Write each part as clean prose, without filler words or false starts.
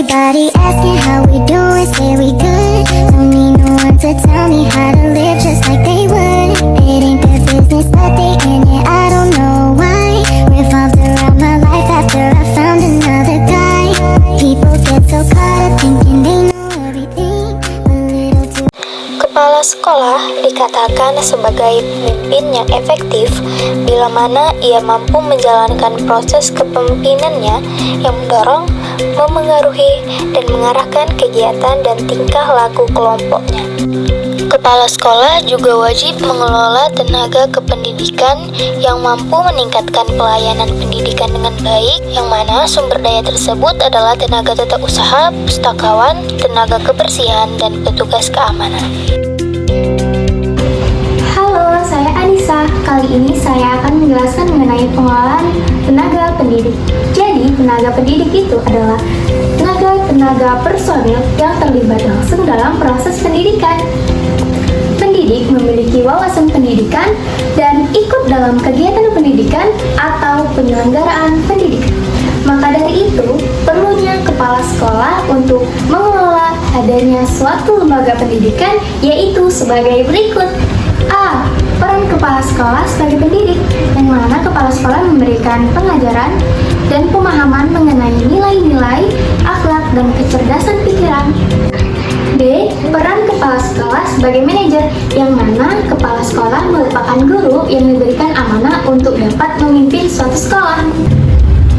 Everybody asking how we doing, say we good. Don't need no one to tell me how to live just like they would. It ain't their business, but they in it, I don't know why. Revolved around my life after I found another guy. People get so caught up thinking they know everything, a little too. Kepala sekolah dikatakan sebagai pemimpin yang efektif bila mana ia mampu menjalankan proses kepemimpinannya yang mendorong, memengaruhi, dan mengarahkan kegiatan dan tingkah laku kelompoknya. Kepala sekolah juga wajib mengelola tenaga kependidikan yang mampu meningkatkan pelayanan pendidikan dengan baik, yang mana sumber daya tersebut adalah tenaga tata usaha, pustakawan, tenaga kebersihan, dan petugas keamanan. Halo, saya Anissa. Kali ini saya akan menjelaskan mengenai pengelolaan tenaga pendidik. Jadi, tenaga pendidik itu adalah tenaga personil yang terlibat langsung dalam proses pendidikan. Pendidik memiliki wawasan pendidikan dan ikut dalam kegiatan pendidikan atau penyelenggaraan pendidikan. Maka dari itu, perlunya kepala sekolah untuk mengelola adanya suatu lembaga pendidikan, yaitu sebagai berikut. A. Peran kepala sekolah sebagai pendidik, yang mana kepala sekolah memberikan pengajaran dan pemahaman mengenai nilai-nilai, akhlak, dan kecerdasan pikiran. B. Peran kepala sekolah sebagai manajer, yang mana kepala sekolah merupakan guru yang diberikan amanah untuk dapat memimpin suatu sekolah.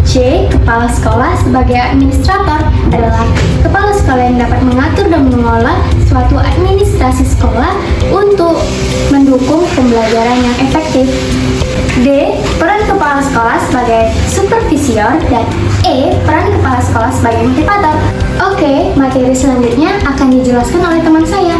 C. Kepala sekolah sebagai administrator adalah kepala sekolah yang dapat mengatur dan mengelola suatu administrasi sekolah untuk mendukung pembelajaran yang efektif. D. Peran kepala sekolah sebagai supervisor, dan E. Peran kepala sekolah sebagai motivator. Oke, materi selanjutnya akan dijelaskan oleh teman saya.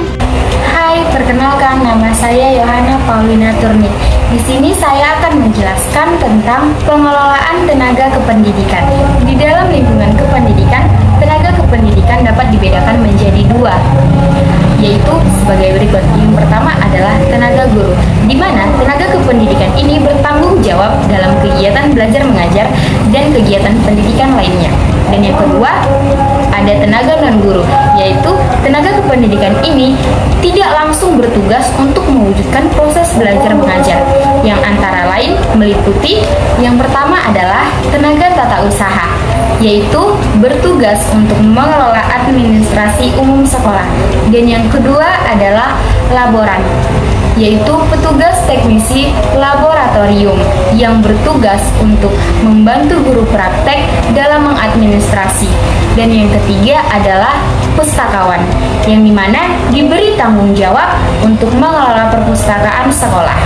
Hai, perkenalkan, nama saya Yohana Paulina Turni. Di sini saya akan menjelaskan tentang pengelolaan tenaga kependidikan. Di dalam lingkungan kependidikan, tenaga kependidikan dapat dibedakan menjadi dua, yaitu sebagai berikut. Yang pertama adalah tenaga guru, di mana tenaga kependidikan ini bertanggung jawab dalam kegiatan belajar mengajar dan kegiatan pendidikan lainnya. Dan yang kedua, ada tenaga non-guru, yaitu tenaga kependidikan ini tidak langsung bertugas untuk mewujudkan proses belajar mengajar, yang antara lain meliputi yang pertama adalah tenaga tata usaha, yaitu bertugas untuk mengelola administrasi umum sekolah. Dan yang kedua adalah laboran, yaitu petugas teknisi laboratorium yang bertugas untuk membantu guru praktek dalam mengadministrasi. Dan yang ketiga adalah pustakawan, yang dimana diberi tanggung jawab untuk mengelola perpustakaan sekolah.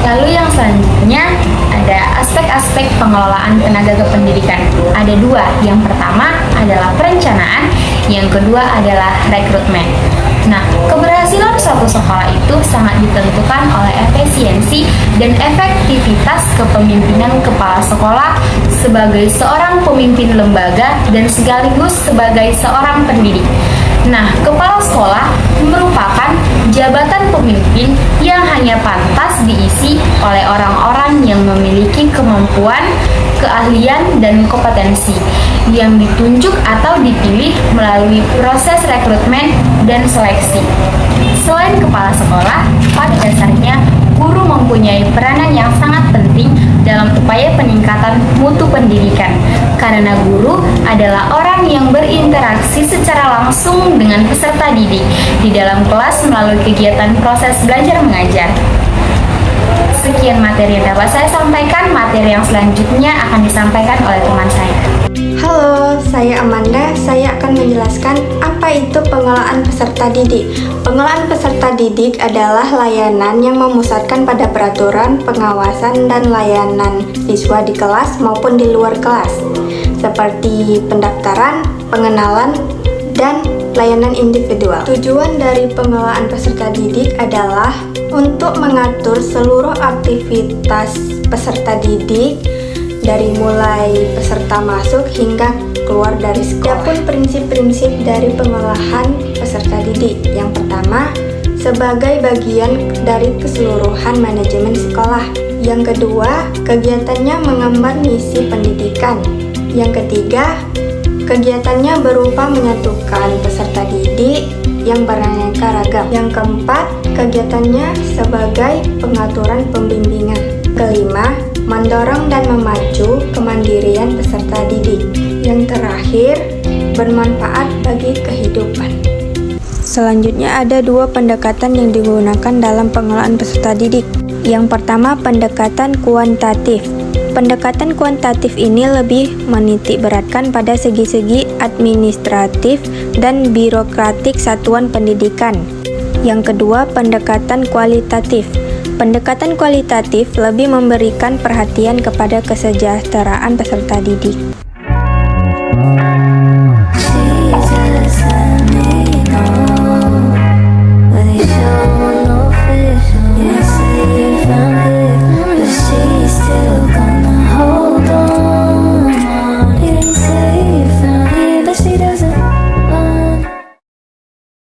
Lalu yang selanjutnya ada aspek-aspek pengelolaan tenaga kependidikan. Ada dua, yang pertama adalah perencanaan, yang kedua adalah rekrutmen. Nah, keberhasilan suatu sekolah itu sangat ditentukan oleh efisiensi dan efektivitas kepemimpinan kepala sekolah sebagai seorang pemimpin lembaga dan sekaligus sebagai seorang pendidik. Nah, kepala sekolah merupakan jabatan pemimpin yang hanya pantas diisi oleh orang-orang yang memiliki kemampuan, keahlian, dan kompetensi yang ditunjuk atau dipilih melalui proses rekrutmen dan seleksi. Selain kepala sekolah, pada dasarnya guru mempunyai peranan yang sangat penting dalam upaya peningkatan mutu pendidikan, karena guru adalah orang yang berinteraksi secara langsung dengan peserta didik di dalam kelas melalui kegiatan proses belajar mengajar. Sekian materi yang dapat saya sampaikan. Materi yang selanjutnya akan disampaikan oleh teman saya. Halo, saya Amanda. Saya akan menjelaskan apa itu pengelolaan peserta didik. Pengelolaan peserta didik adalah layanan yang memusatkan pada peraturan, pengawasan, dan layanan siswa di kelas maupun di luar kelas, seperti pendaftaran, pengenalan, dan layanan individual. Tujuan dari pengelolaan peserta didik adalah untuk mengatur seluruh aktivitas peserta didik dari mulai peserta masuk hingga keluar dari sekolah. Adapun prinsip-prinsip dari pengolahan peserta didik. Yang pertama, sebagai bagian dari keseluruhan manajemen sekolah. Yang kedua, kegiatannya mengemban misi pendidikan. Yang ketiga, Kegiatannya berupa menyatukan peserta didik yang beraneka ragam. Yang keempat, kegiatannya sebagai pengaturan pembimbingan. Kelima, mendorong dan memacu kemandirian peserta didik. Yang terakhir, bermanfaat bagi kehidupan. Selanjutnya ada dua pendekatan yang digunakan dalam pengelolaan peserta didik. Yang pertama, pendekatan kuantitatif. Pendekatan kuantitatif ini lebih menitik beratkan pada segi-segi administratif dan birokratik satuan pendidikan. Yang kedua, pendekatan kualitatif. Pendekatan kualitatif lebih memberikan perhatian kepada kesejahteraan peserta didik.